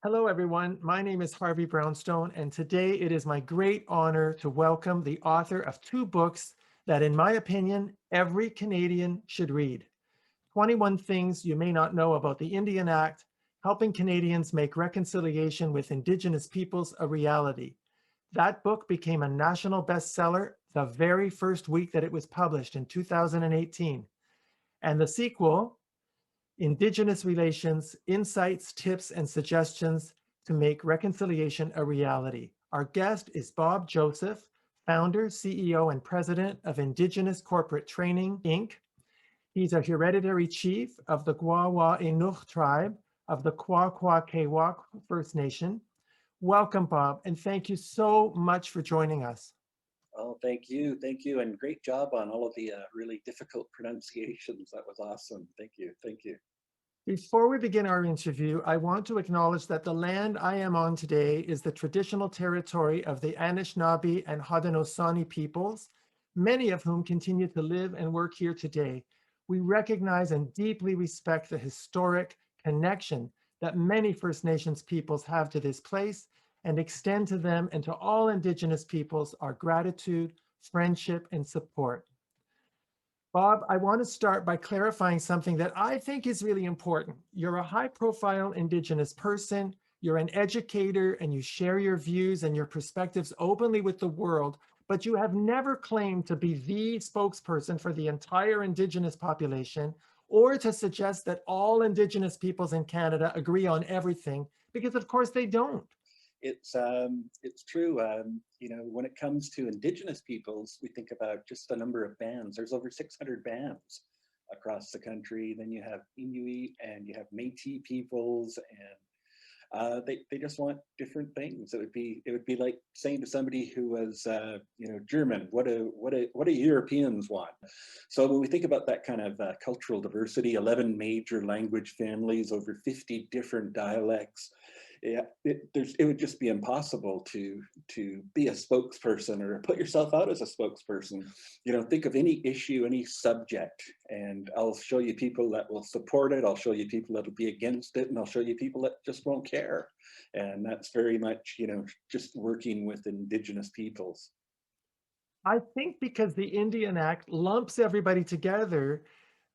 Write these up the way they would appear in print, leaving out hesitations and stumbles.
Hello, everyone. My name is Harvey Brownstone, and today it is my great honor to welcome the author of two books that, in my opinion, every Canadian should read. 21 Things You May Not Know About the Indian Act, Helping Canadians Make Reconciliation with Indigenous Peoples a Reality. That book became a national bestseller the very first week that it was published in 2018. And the sequel, Indigenous Relations, Insights, Tips, and Suggestions to Make Reconciliation a Reality. Our guest is Bob Joseph, founder, CEO, and president of Indigenous Corporate Training, Inc. He's a hereditary chief of the Gwa-wa-Inuk tribe of the Kwa-kwa-ke-wak First Nation. Welcome, Bob, and thank you so much for joining us. Oh, thank you, and great job on all of the really difficult pronunciations. That was awesome. Thank you. Before we begin our interview, I want to acknowledge that the land I am on today is the traditional territory of the Anishinaabe and Haudenosaunee peoples, many of whom continue to live and work here today. We recognize and deeply respect the historic connection that many First Nations peoples have to this place and extend to them and to all Indigenous peoples our gratitude, friendship, and support. Bob, I want to start by clarifying something that I think is really important. You're a high-profile Indigenous person, you're an educator, and you share your views and your perspectives openly with the world, but you have never claimed to be the spokesperson for the entire Indigenous population or to suggest that all Indigenous peoples in Canada agree on everything, because of course they don't. It's true. When it comes to Indigenous peoples, we think about just the number of bands. There's over 600 bands across the country. Then you have Inuit and you have Métis peoples, and they just want different things. It would be like saying to somebody who was German, what do Europeans want? So when we think about that kind of cultural diversity, 11 major language families, over 50 different dialects. Yeah, it would just be impossible to be a spokesperson or put yourself out as a spokesperson. Think of any issue, any subject, and I'll show you people that will support it. I'll show you people that'll be against it, and I'll show you people that just won't care. And that's very much, just working with Indigenous peoples. I think because the Indian Act lumps everybody together,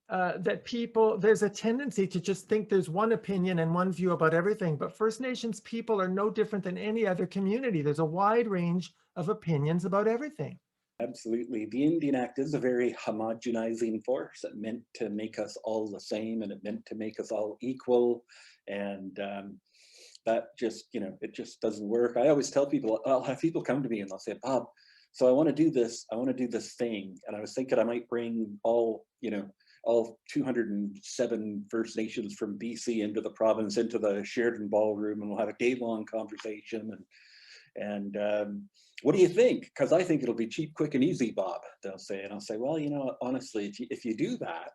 there's a tendency to just think there's one opinion and one view about everything, but First Nations people are no different than any other community. There's a wide range of opinions about everything. Absolutely. The Indian Act is a very homogenizing force. It meant to make us all the same, and it meant to make us all equal. And that just, it just doesn't work. I always tell people, I'll have people come to me and they'll say, Bob, so I want to do this thing. And I was thinking I might bring all 207 First Nations from BC into the province, into the Sheridan Ballroom, and we'll have a day-long conversation. And what do you think? Because I think it'll be cheap, quick, and easy, Bob, they'll say. And I'll say, well, honestly, if you do that,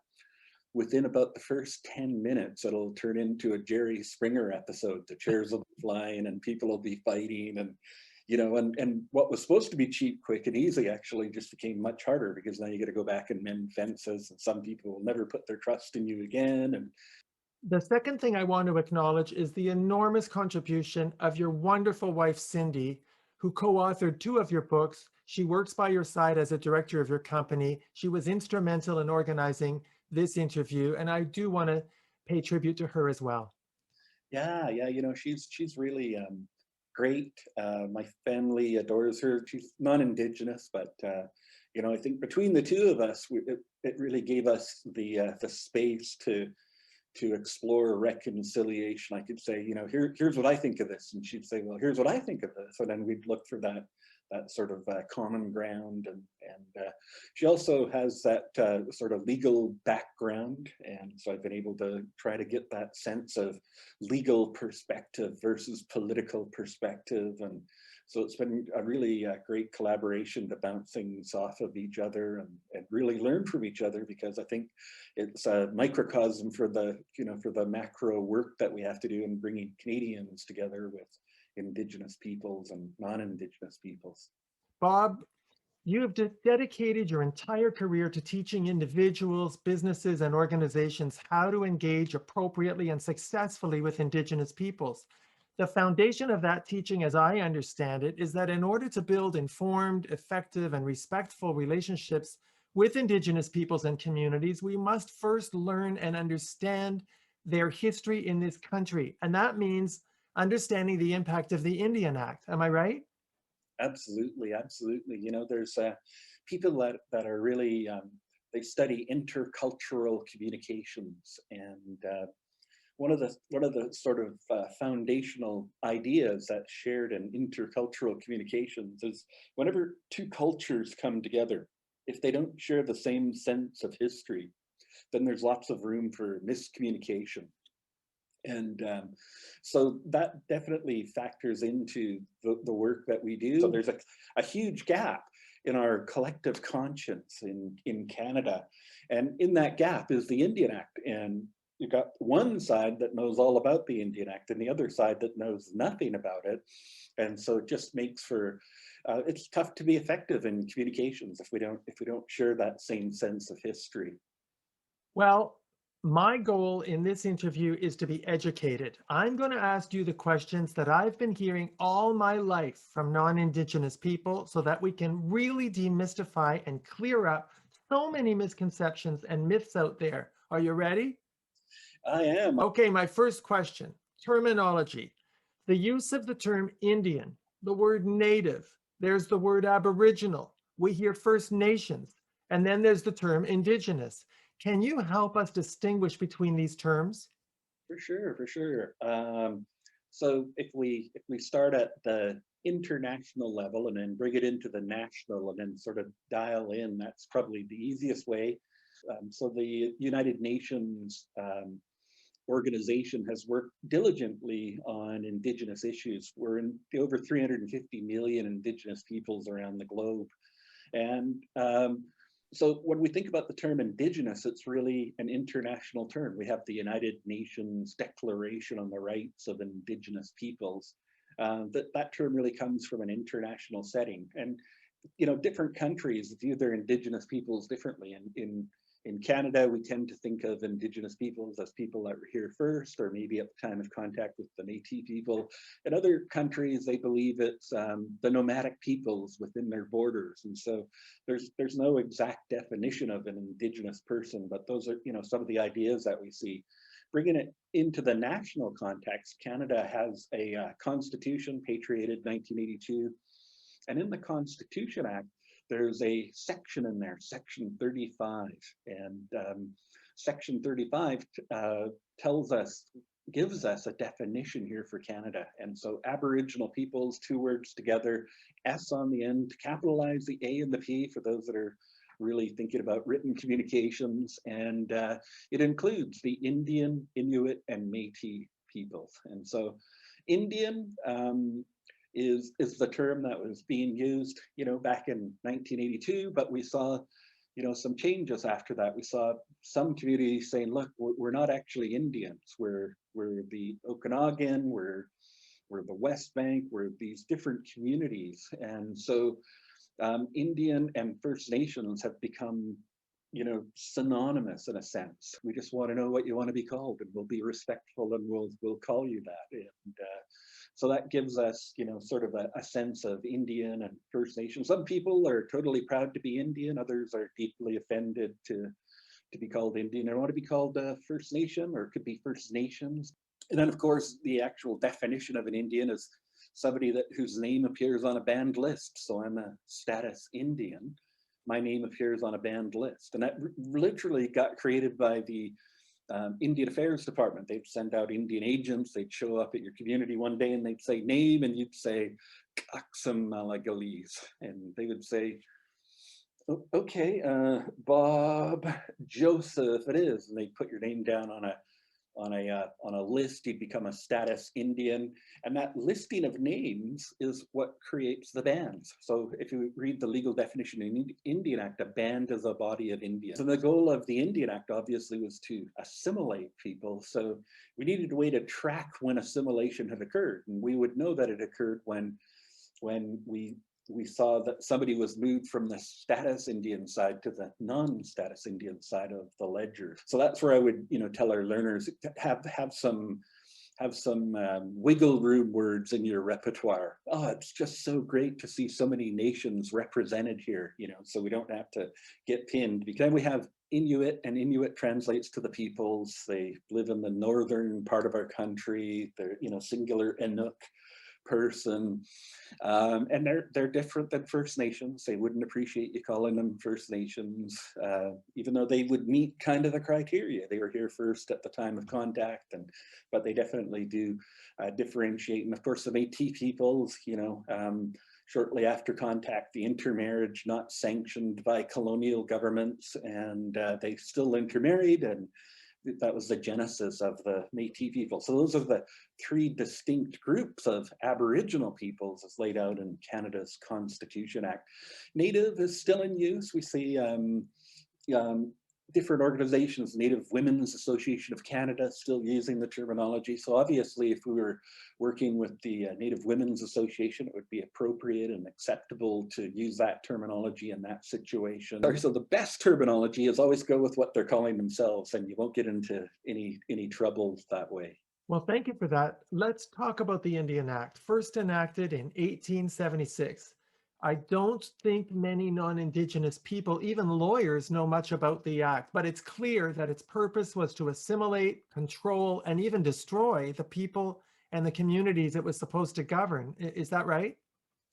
within about the first 10 minutes, it'll turn into a Jerry Springer episode. The chairs will be flying and people will be fighting, and what was supposed to be cheap, quick, and easy actually just became much harder, because now you got to go back and mend fences, and some people will never put their trust in you again. And the second thing I want to acknowledge is the enormous contribution of your wonderful wife, Cindy, who co-authored two of your books. She works by your side as a director of your company. She was instrumental in organizing this interview, and I do want to pay tribute to her as well. Yeah, she's really great. My family adores her. She's non-Indigenous, but I think between the two of us, it really gave us the space to explore reconciliation. I could say, here's what I think of this, and she'd say, well, here's what I think of this, and then we'd look for that sort of common ground. And she also has that sort of legal background, and so I've been able to try to get that sense of legal perspective versus political perspective. And so it's been a really great collaboration to bounce things off of each other and really learn from each other, because I think it's a microcosm for the macro work that we have to do in bringing Canadians together with Indigenous peoples and non-Indigenous peoples. Bob, you have dedicated your entire career to teaching individuals, businesses, and organizations how to engage appropriately and successfully with Indigenous peoples. The foundation of that teaching, as I understand it, is that in order to build informed, effective, and respectful relationships with Indigenous peoples and communities, we must first learn and understand their history in this country. And that means understanding the impact of the Indian Act. Am I right? Absolutely, absolutely. You know, there's people that are really they study intercultural communications, and one of the sort of foundational ideas that's shared in intercultural communications is whenever two cultures come together, if they don't share the same sense of history, then there's lots of room for miscommunication. And so that definitely factors into the work that we do. So there's a huge gap in our collective conscience in Canada. And in that gap is the Indian Act. And you've got one side that knows all about the Indian Act and the other side that knows nothing about it. And so it just makes for, it's tough to be effective in communications if we don't share that same sense of history. Well, my goal in this interview is to be educated. I'm going to ask you the questions that I've been hearing all my life from non-Indigenous people so that we can really demystify and clear up so many misconceptions and myths out there. Are you ready? I am. Okay, my first question, terminology. The use of the term Indian, the word native, there's the word Aboriginal, we hear First Nations, and then there's the term Indigenous. Can you help us distinguish between these terms? For sure, for sure. So if we start at the international level and then bring it into the national and then sort of dial in, that's probably the easiest way. So the United Nations organization has worked diligently on Indigenous issues. We're in over 350 million Indigenous peoples around the globe. And so when we think about the term Indigenous, it's really an international term. We have the United Nations Declaration on the Rights of Indigenous Peoples. That term really comes from an international setting. And you know, different countries view their Indigenous peoples differently. In Canada, we tend to think of Indigenous peoples as people that were here first, or maybe at the time of contact with the Métis people. In other countries, they believe it's the nomadic peoples within their borders. And so there's no exact definition of an Indigenous person, but those are, you know, some of the ideas that we see. Bringing it into the national context, Canada has a constitution, patriated 1982. And in the Constitution Act, there's a section in there, Section 35. And Section 35 gives us a definition here for Canada. And so Aboriginal peoples, two words together, S on the end, to capitalize the A and the P for those that are really thinking about written communications. And it includes the Indian, Inuit, and Métis peoples. And so Indian, is the term that was being used, you know, back in 1982, but we saw, you know, some changes after that. We saw some communities saying, look, we're not actually Indians. We're the Okanagan, we're the West Bank, we're these different communities. And so Indian and First Nations have become, you know, synonymous in a sense. We just want to know what you want to be called, and we'll be respectful, and we'll call you that. And so that gives us, you know, sort of a sense of Indian and First Nation. Some people are totally proud to be Indian. Others are deeply offended to be called Indian or want to be called First Nation, or it could be First Nations. And then, of course, the actual definition of an Indian is somebody whose name appears on a banned list. So I'm a status Indian. My name appears on a banned list. And that literally got created by the Indian Affairs Department. They'd send out Indian agents. They'd show up at your community one day and they'd say name, and you'd say Aksum Malagalese. And they would say, okay, Bob Joseph it is. And they'd put your name down on a list. You'd become a status Indian, and that listing of names is what creates the bands. So if you read the legal definition in the Indian Act, a band is a body of Indians. And the goal of the Indian Act obviously was to assimilate people. So we needed a way to track when assimilation had occurred, and we would know that it occurred when we saw that somebody was moved from the status Indian side to the non-status Indian side of the ledger. So that's where I would, you know, tell our learners to have have some wiggle room words in your repertoire. Oh, it's just so great to see so many nations represented here, you know, so we don't have to get pinned. Because we have Inuit, and Inuit translates to the peoples. They live in the northern part of our country. They're, you know, singular Inuk person. And they're different than First Nations. They wouldn't appreciate you calling them First Nations, even though they would meet kind of the criteria. They were here first at the time of contact, but they definitely do differentiate. And of course, the Métis peoples, you know, shortly after contact, the intermarriage not sanctioned by colonial governments, and they still intermarried, and that was the genesis of the Métis people. So those are the three distinct groups of Aboriginal peoples as laid out in Canada's Constitution Act. Native is still in use. We see different organizations, Native Women's Association of Canada, still using the terminology. So obviously, if we were working with the Native Women's Association, it would be appropriate and acceptable to use that terminology in that situation. So the best terminology is always go with what they're calling themselves, and you won't get into any trouble that way. Well, thank you for that. Let's talk about the Indian Act, first enacted in 1876. I don't think many non-Indigenous people, even lawyers, know much about the act, but it's clear that its purpose was to assimilate, control, and even destroy the people and the communities it was supposed to govern. Is that right?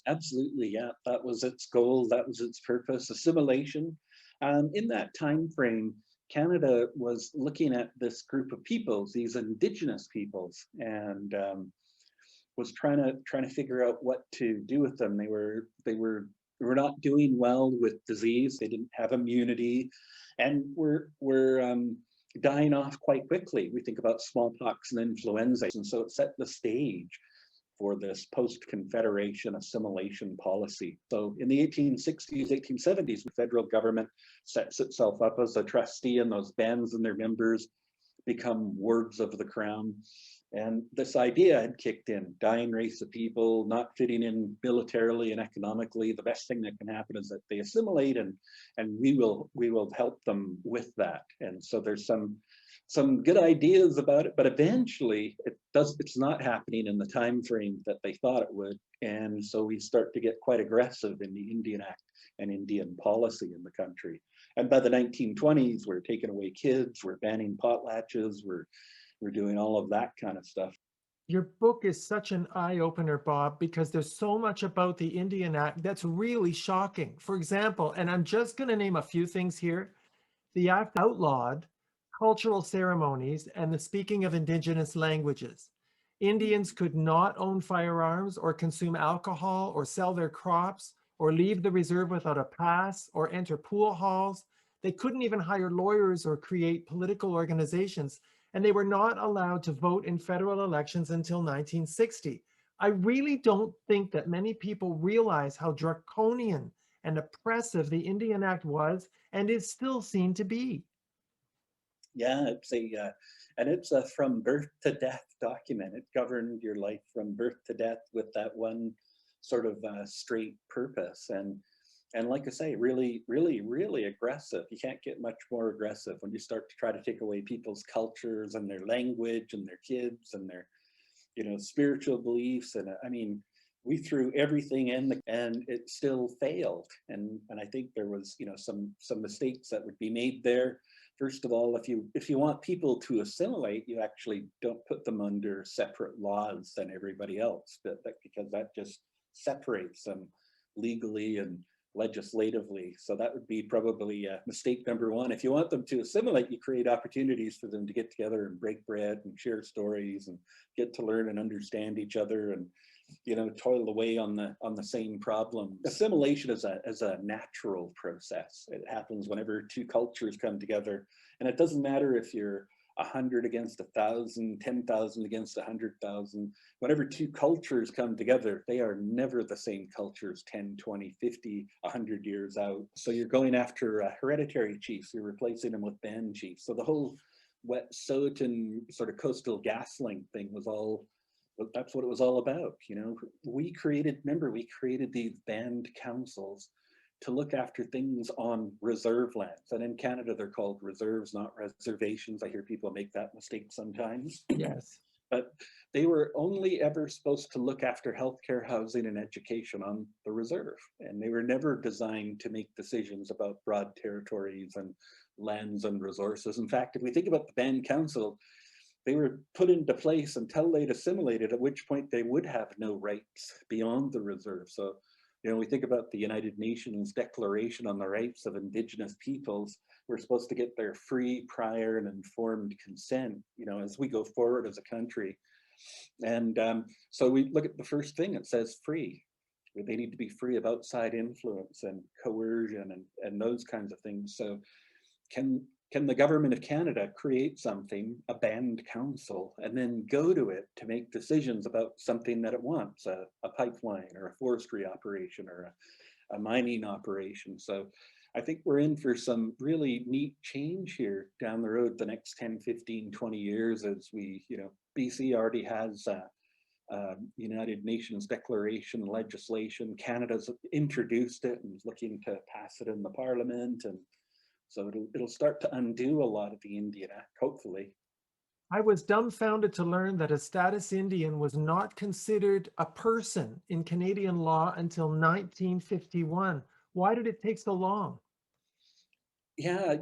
Absolutely, yeah. That was its goal. That was its purpose. Assimilation. In that time frame, Canada was looking at this group of peoples, these Indigenous peoples, and was trying to figure out what to do with them. They were not doing well with disease. They didn't have immunity, and were dying off quite quickly. We think about smallpox and influenza, and so it set the stage for this post-Confederation assimilation policy. So in the 1860s, 1870s, the federal government sets itself up as a trustee, and those bands and their members become wards of the crown. And this idea had kicked in: dying race of people, not fitting in militarily and economically. The best thing that can happen is that they assimilate, and we will help them with that. And so there's some good ideas about it, but eventually it's not happening in the time frame that they thought it would. And so we start to get quite aggressive in the Indian Act and Indian policy in the country. And by the 1920s, we're taking away kids, we're banning potlatches, we're doing all of that kind of stuff. Your book is such an eye-opener, Bob, because there's so much about the Indian Act that's really shocking. For example, and I'm just going to name a few things here, the act outlawed cultural ceremonies and the speaking of Indigenous languages. Indians could not own firearms or consume alcohol or sell their crops or leave the reserve without a pass or enter pool halls. They couldn't even hire lawyers or create political organizations, and they were not allowed to vote in federal elections until 1960. I really don't think that many people realize how draconian and oppressive the Indian Act was and is still seen to be. Yeah, it's a from birth to death document. It governed your life from birth to death with that one sort of straight purpose. And like I say, really, really, really aggressive. You can't get much more aggressive when you start to try to take away people's cultures and their language and their kids and their, you know, spiritual beliefs. And I mean, we threw everything in, and it still failed. And I think there was, you know, some mistakes that would be made there. First of all, if you want people to assimilate, you actually don't put them under separate laws than everybody else, because that just separates them legally and legislatively. So that would be probably mistake number one. If you want them to assimilate, you create opportunities for them to get together and break bread and share stories and get to learn and understand each other, and, you know, toil away on the same problem. Assimilation is a natural process. It happens whenever two cultures come together, and it doesn't matter if you're 100 against 1,000, 10,000 against 100,000. Whenever two cultures come together, they are never the same cultures 10, 20, 50, 100 years out. So you're going after hereditary chiefs, you're replacing them with band chiefs. So the whole Wet'suwet'en sort of coastal GasLink thing was all, that's what it was all about. You know, we created these band councils to look after things on reserve lands. And in Canada, they're called reserves, not reservations. I hear people make that mistake sometimes. Yes. but they were only ever supposed to look after healthcare, housing, and education on the reserve. And they were never designed to make decisions about broad territories and lands and resources. In fact, if we think about the Band Council, they were put into place until they'd assimilated, at which point they would have no rights beyond the reserve. So, we think about the United Nations Declaration on the Rights of Indigenous Peoples. We're supposed to get their free, prior, and informed consent, as we go forward as a country. And so we look at the first thing, it says free. They need to be free of outside influence and coercion and those kinds of things. So can the government of Canada create something, a band council, and then go to it to make decisions about something that it wants, a pipeline or a forestry operation or a mining operation? So I think we're in for some really neat change here down the road the next 10, 15, 20 years as we, BC already has United Nations Declaration legislation. Canada's introduced it and is looking to pass it in the Parliament. And so it'll start to undo a lot of the Indian Act, hopefully. I was dumbfounded to learn that a status Indian was not considered a person in Canadian law until 1951. Why did it take so long? Yeah,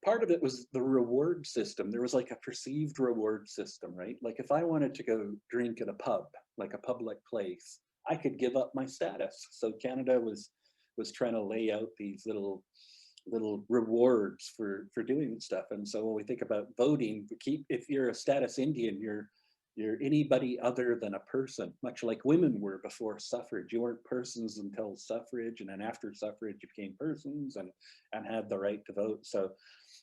part of it was the reward system. There was like a perceived reward system, right? Like if I wanted to go drink at a pub, like a public place, I could give up my status. So Canada was trying to lay out these little rewards for doing stuff. And so when we think about voting, if you're a status Indian, you're anybody other than a person, much like women were before suffrage. You weren't persons until suffrage, and then after suffrage you became persons and had the right to vote. So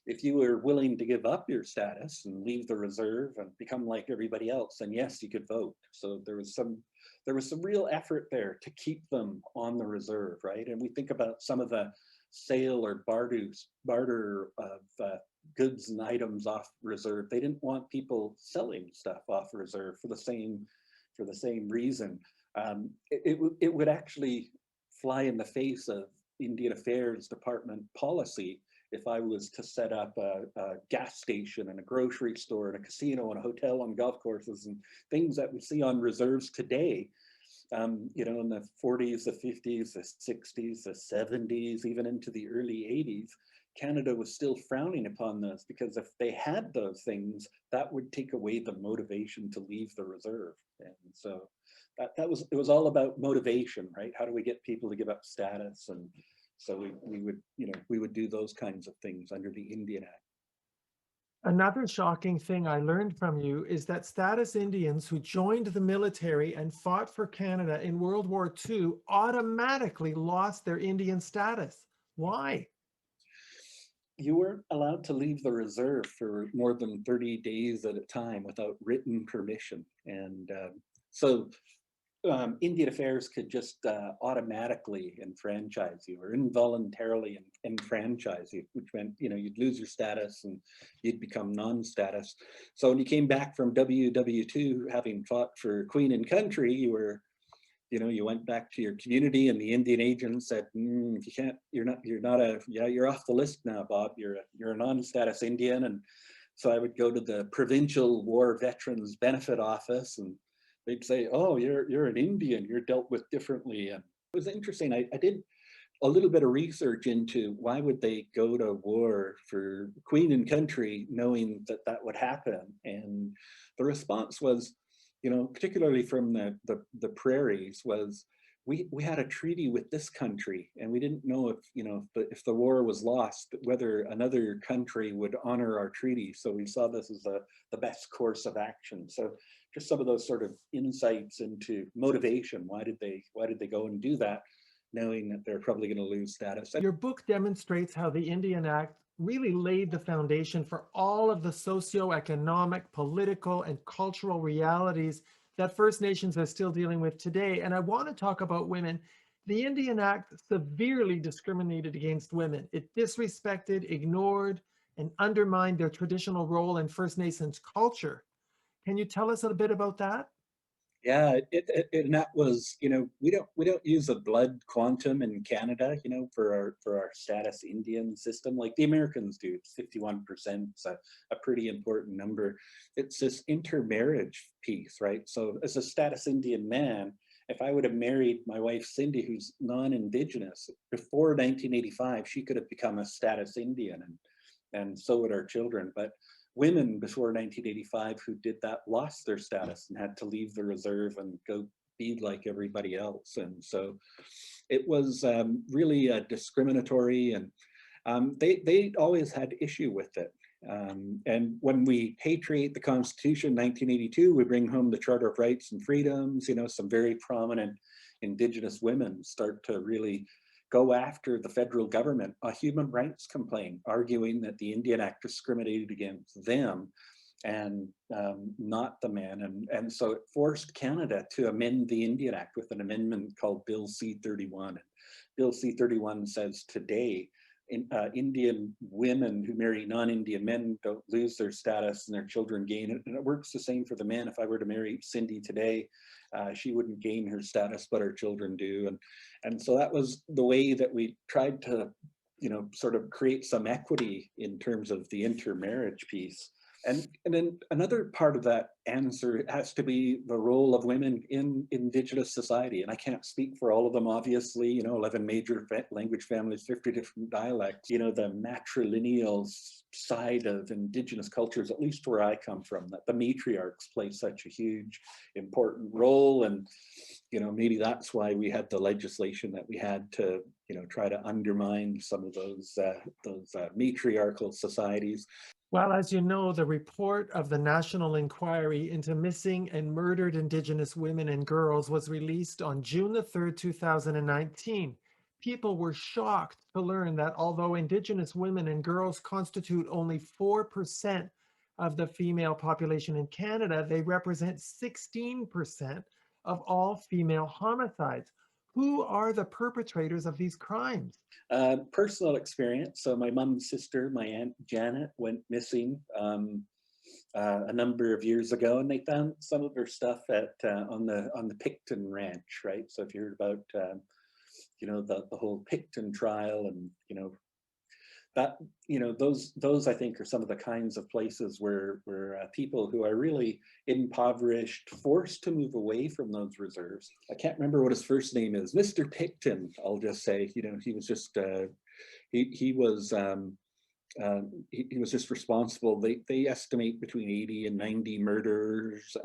if you were willing to give up your status and leave the reserve and become like everybody else, then yes, you could vote. So there was some real effort there to keep them on the reserve, right? And we think about some of the sale or barter of goods and items off reserve. They didn't want people selling stuff off reserve for the same reason. It would actually fly in the face of Indian Affairs Department policy if I was to set up a gas station and a grocery store and a casino and a hotel on golf courses and things that we see on reserves today. In the 40s, the 50s, the 60s, the 70s, even into the early 80s, Canada was still frowning upon this because if they had those things, that would take away the motivation to leave the reserve. And so it was all about motivation, right? How do we get people to give up status? And so we would do those kinds of things under the Indian Act. Another shocking thing I learned from you is that status Indians who joined the military and fought for Canada in World War II automatically lost their Indian status. Why? You weren't allowed to leave the reserve for more than 30 days at a time without written permission. And so Indian Affairs could just automatically enfranchise you or involuntarily enfranchise you, which meant, you'd lose your status and you'd become non-status. So when you came back from WW2, having fought for Queen and Country, you went back to your community and the Indian agent said, if you can't, you're off the list now, Bob, you're a non-status Indian. And so I would go to the Provincial War Veterans Benefit Office and they'd say, oh, you're an Indian, you're dealt with differently. And it was interesting. I did a little bit of research into why would they go to war for Queen and Country knowing that would happen. And the response was, particularly from the prairies, was we had a treaty with this country and we didn't know if the war was lost, whether another country would honor our treaty. So we saw this as the best course of action. So just some of those sort of insights into motivation. Why did they go and do that, knowing that they're probably going to lose status? Your book demonstrates how the Indian Act really laid the foundation for all of the socioeconomic, political, and cultural realities that First Nations are still dealing with today. And I want to talk about women. The Indian Act severely discriminated against women. It disrespected, ignored, and undermined their traditional role in First Nations culture. Can you tell us a bit about that? Yeah, and that was, we don't use a blood quantum in Canada, for our status Indian system like the Americans do. It's 51%. It's a pretty important number. It's this intermarriage piece, right? So as a status Indian man, if I would have married my wife Cindy, who's non-Indigenous, before 1985, she could have become a status Indian, and so would our children. But women before 1985 who did that lost their status and had to leave the reserve and go be like everybody else. And so it was really discriminatory, and they always had issue with it. And when we patriate the Constitution, 1982, we bring home the Charter of Rights and Freedoms. Some very prominent Indigenous women start to really go after the federal government, a human rights complaint, arguing that the Indian Act discriminated against them and not the men. And so it forced Canada to amend the Indian Act with an amendment called Bill C-31. Bill C-31 says today, Indian women who marry non-Indian men don't lose their status and their children gain it. And it works the same for the men. If I were to marry Cindy today, she wouldn't gain her status, but her children do. And so that was the way that we tried to, sort of create some equity in terms of the intermarriage piece. And then another part of that answer has to be the role of women in Indigenous society. And I can't speak for all of them, obviously, 11 major language families, 50 different dialects, the matrilineal side of Indigenous cultures, at least where I come from, that the matriarchs play such a huge, important role. And, maybe that's why we had the legislation that we had to, try to undermine some of those matriarchal societies. Well, as you know, the report of the National Inquiry into Missing and Murdered Indigenous Women and Girls was released on June the 3rd, 2019. People were shocked to learn that although Indigenous women and girls constitute only 4% of the female population in Canada, they represent 16% of all female homicides. Who are the perpetrators of these crimes? Personal experience. So my mom's sister, my Aunt Janet, went missing a number of years ago, and they found some of her stuff on the Picton Ranch, right? So if you heard about the whole Picton trial, and that those I think are some of the kinds of places where people who are really impoverished, forced to move away from those reserves. I can't remember what his first name is. Mr. Picton, I'll just say. He was just he was just responsible. They estimate between 80 and 90 murders.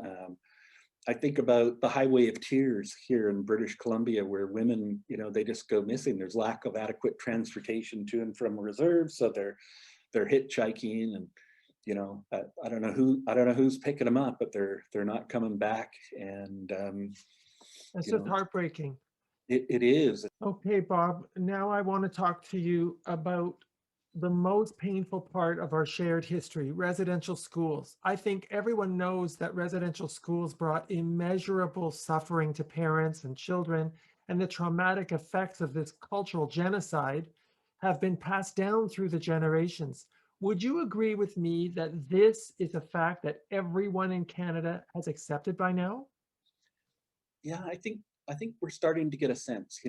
I think about the Highway of Tears here in British Columbia, where women, they just go missing. There's lack of adequate transportation to and from reserves, so they're hitchhiking, and I don't know who's picking them up, but they're not coming back. And It's you just know, heartbreaking. it is. Okay, Bob, now I want to talk to you about the most painful part of our shared history, residential schools. I think everyone knows that residential schools brought immeasurable suffering to parents and children, and the traumatic effects of this cultural genocide have been passed down through the generations. Would you agree with me that this is a fact that everyone in Canada has accepted by now? Yeah, I think we're starting to get a sense.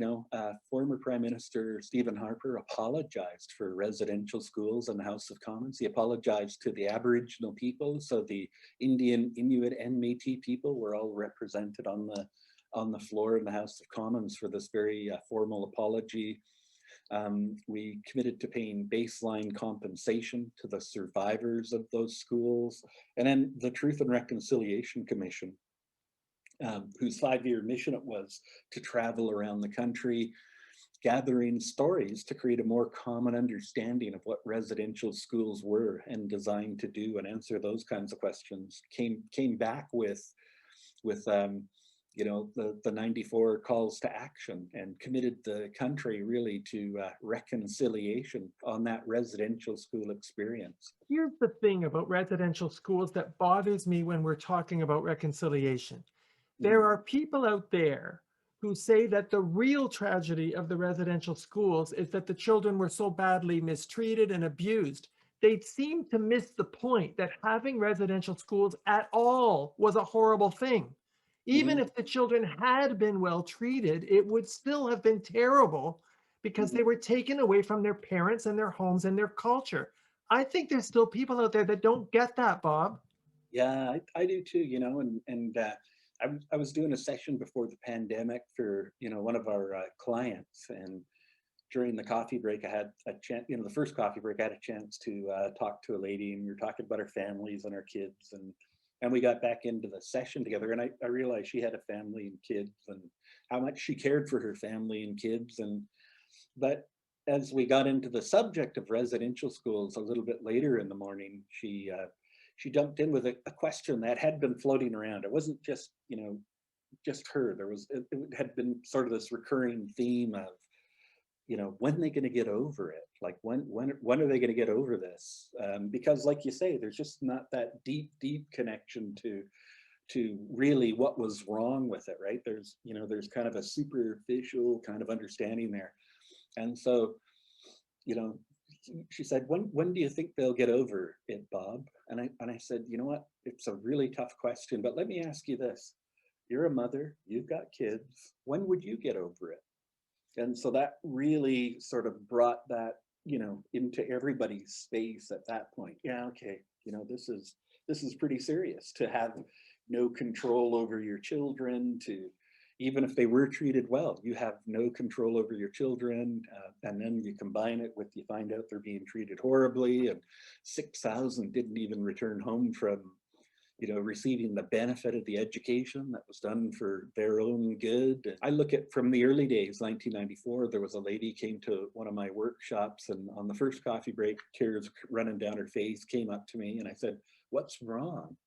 Former Prime Minister Stephen Harper apologized for residential schools in the House of Commons. He apologized to the Aboriginal people, so the Indian, Inuit, and Métis people were all represented on the floor in the House of Commons for this very formal apology. We committed to paying baseline compensation to the survivors of those schools, and then the Truth and Reconciliation Commission, whose 5-year mission it was to travel around the country, gathering stories to create a more common understanding of what residential schools were and designed to do and answer those kinds of questions, came back with the 94 calls to action, and committed the country really to reconciliation on that residential school experience. Here's the thing about residential schools that bothers me when we're talking about reconciliation. There are people out there who say that the real tragedy of the residential schools is that the children were so badly mistreated and abused. They seem to miss the point that having residential schools at all was a horrible thing. Even Mhm, if the children had been well treated, it would still have been terrible because mhm. they were taken away from their parents and their homes and their culture. I think there's still people out there that don't get that, Bob. Yeah, I do too, I was doing a session before the pandemic for, one of our clients, and during the coffee break, I had a chance, the first coffee break, I had a chance to talk to a lady, and we were talking about our families and our kids, and we got back into the session together, and I realized she had a family and kids, and how much she cared for her family and kids, but as we got into the subject of residential schools a little bit later in the morning, she jumped in with a question that had been floating around. It wasn't just, just her. It had been sort of this recurring theme of, when are they going to get over it? Like when are they going to get over this? Because like you say, there's just not that deep connection to really what was wrong with it, right? There's kind of a superficial kind of understanding there. And so, you know, she said, when do you think they'll get over it, Bob? And I said, you know what? It's a really tough question, but let me ask you this. You're a mother, you've got kids. When would you get over it? And so that really sort of brought that, into everybody's space at that point. Yeah, okay, this is pretty serious to have no control over your children, to even if they were treated well, you have no control over your children, and then you combine it with, you find out they're being treated horribly, and 6,000 didn't even return home from receiving the benefit of the education that was done for their own good. And I look at from the early days, 1994, there was a lady came to one of my workshops, and on the first coffee break, tears running down her face, came up to me, and I said, "What's wrong?"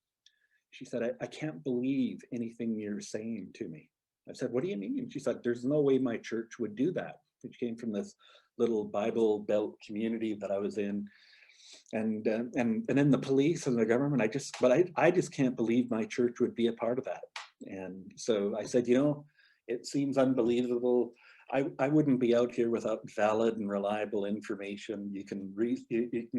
She said, I can't believe anything you're saying to me. I said, "What do you mean?" She said, "There's no way my church would do that." She came from this little Bible Belt community that I was in, and then the police and the government. I just can't believe my church would be a part of that. And so I said, it seems unbelievable. I wouldn't be out here without valid and reliable information. You can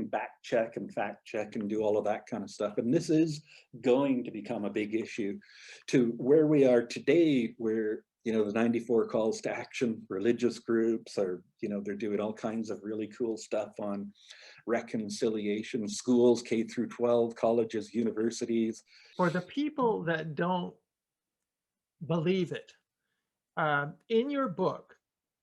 back check and fact check and do all of that kind of stuff. And this is going to become a big issue to where we are today, where the 94 calls to action, religious groups are, they're doing all kinds of really cool stuff on reconciliation, schools, K through 12, colleges, universities. For the people that don't believe it, in your book,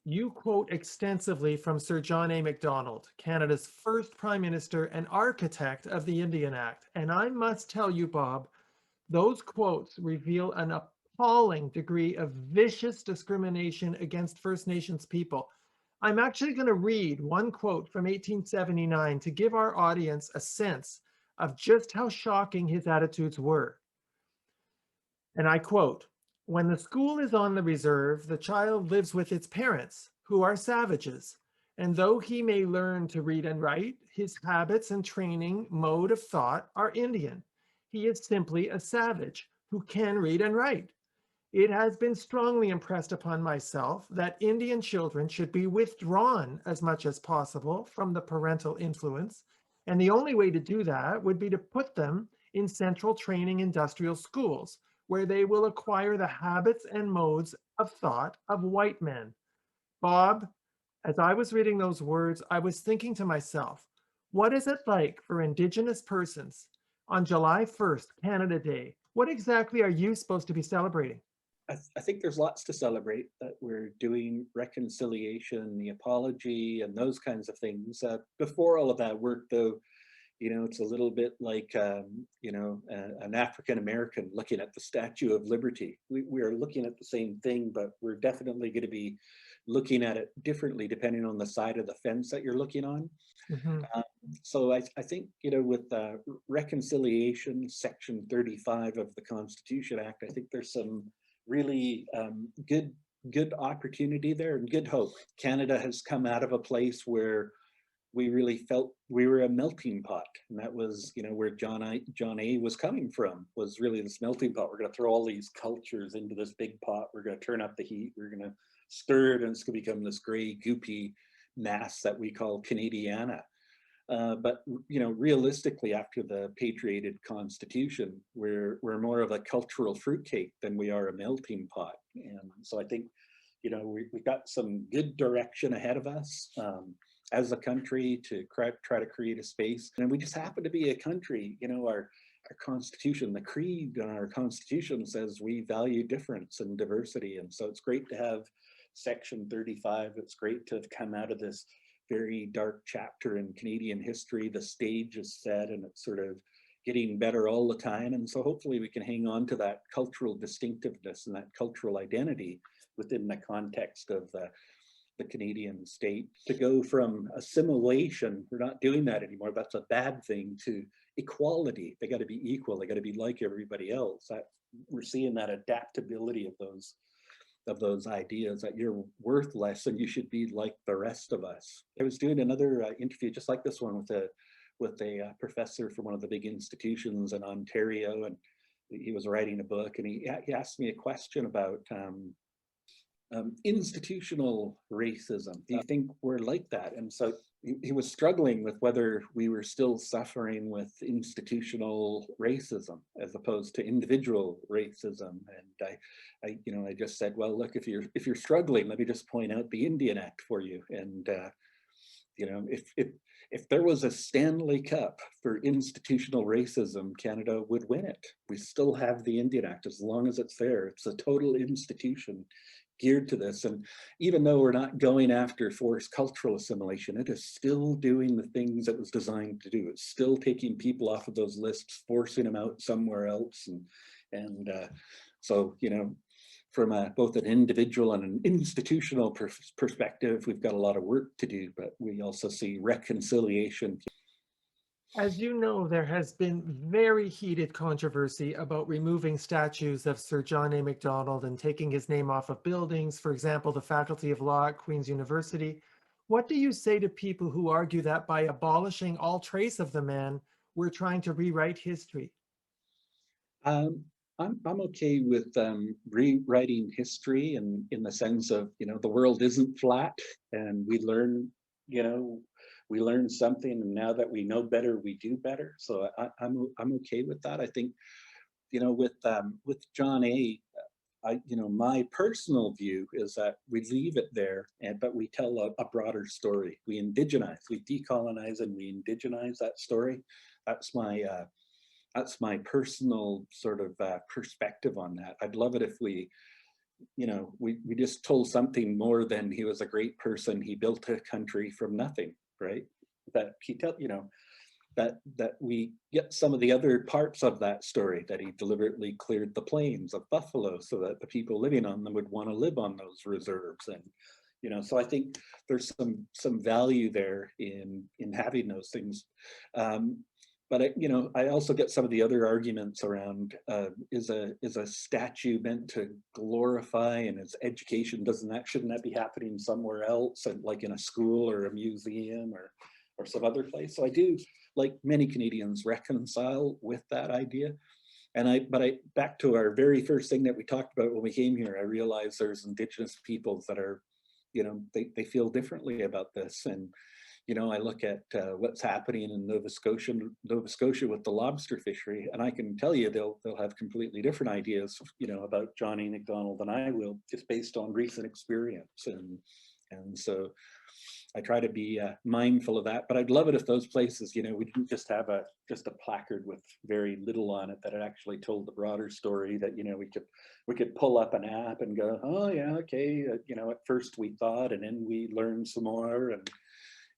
you quote extensively from Sir John A. Macdonald, Canada's first Prime Minister and architect of the Indian Act. And I must tell you, Bob, those quotes reveal an appalling degree of vicious discrimination against First Nations people. I'm actually going to read one quote from 1879 to give our audience a sense of just how shocking his attitudes were. And I quote, "When the school is on the reserve, the child lives with its parents, who are savages. And though he may learn to read and write, his habits and training mode of thought are Indian. He is simply a savage who can read and write. It has been strongly impressed upon myself that Indian children should be withdrawn as much as possible from the parental influence, and the only way to do that would be to put them in central training industrial schools, where they will acquire the habits and modes of thought of white men." Bob, as I was reading those words, I was thinking to myself, what is it like for Indigenous persons on July 1st, Canada Day? What exactly are you supposed to be celebrating? I think there's lots to celebrate, that we're doing reconciliation, the apology, and those kinds of things. Before all of that work, though, it's a little bit like, an African American looking at the Statue of Liberty. We are looking at the same thing, but we're definitely going to be looking at it differently depending on the side of the fence that you're looking on. Mhm. Um, so I think, with reconciliation, Section 35 of the Constitution Act, I think there's some really good opportunity there and good hope. Canada has come out of a place where we really felt we were a melting pot, and that was where John A was coming from, was really this melting pot. We're going to throw all these cultures into this big pot, we're going to turn up the heat, we're going to stir it, and it's going to become this gray goopy mass that we call Canadiana. But you know, realistically, after the patriated constitution, we're more of a cultural fruitcake than we are a melting pot. And so I think, you know, we got some good direction ahead of us as a country to try to create a space. And we just happen to be a country, you know, our constitution, the creed in our constitution says we value difference and diversity. And so it's great to have Section 35. It's great to have come out of this very dark chapter in Canadian history. The stage is set and it's sort of getting better all the time. And so hopefully we can hang on to that cultural distinctiveness and that cultural identity within the context of the Canadian state. To go from assimilation, we're not doing that anymore, that's a bad thing, to equality. They got to be equal, they got to be like everybody else. We're seeing that adaptability of those ideas, that you're worth less and you should be like the rest of us. I was doing another interview just like this one with a professor from one of the big institutions in Ontario, and he was writing a book, and he asked me a question about institutional racism. Do you think we're like that? And so he was struggling with whether we were still suffering with institutional racism as opposed to individual racism. And I just said, well, look, if you're struggling, let me just point out the Indian Act for you. And you know, if there was a Stanley Cup for institutional racism, Canada would win it. We still have the Indian Act as long as it's there. It's a total institution geared to this. And even though we're not going after forced cultural assimilation, it is still doing the things it was designed to do. It's still taking people off of those lists, forcing them out somewhere else. And so, you know, from both an individual and an institutional perspective, we've got a lot of work to do, but we also see reconciliation. As you know, there has been very heated controversy about removing statues of Sir John A. Macdonald and taking his name off of buildings, for example, the Faculty of Law at Queen's University. What do you say to people who argue that by abolishing all trace of the man, we're trying to rewrite history? I'm okay with rewriting history, and in the sense of, you know, the world isn't flat, and we learn, you know, we learn something, and now that we know better, we do better. So I'm okay with that. I think, you know, with John A., you know, my personal view is that we leave it there, but we tell a broader story. We indigenize, we decolonize, and we indigenize that story. That's my personal sort of perspective on that. I'd love it if we, you know, we just told something more than he was a great person, he built a country from nothing, right? That he you know, that we get some of the other parts of that story, that he deliberately cleared the plains of buffalo so that the people living on them would want to live on those reserves. And you know, so I think there's some value there in having those things. But you know, I also get some of the other arguments around is a statue meant to glorify, and its education shouldn't that be happening somewhere else, and like in a school or a museum or some other place? So I do, like many Canadians, reconcile with that idea. And back to our very first thing that we talked about when we came here, I realized there's Indigenous peoples that are, you know, they feel differently about this. And you know, I look at what's happening in Nova Scotia with the lobster fishery, and I can tell you they'll have completely different ideas, you know, about John A. Macdonald than I will, just based on recent experience. And so I try to be mindful of that. But I'd love it if those places, you know, we didn't just have a placard with very little on it, that it actually told the broader story. That, you know, we could pull up an app and go, oh yeah, okay, you know, at first we thought, and then we learned some more. And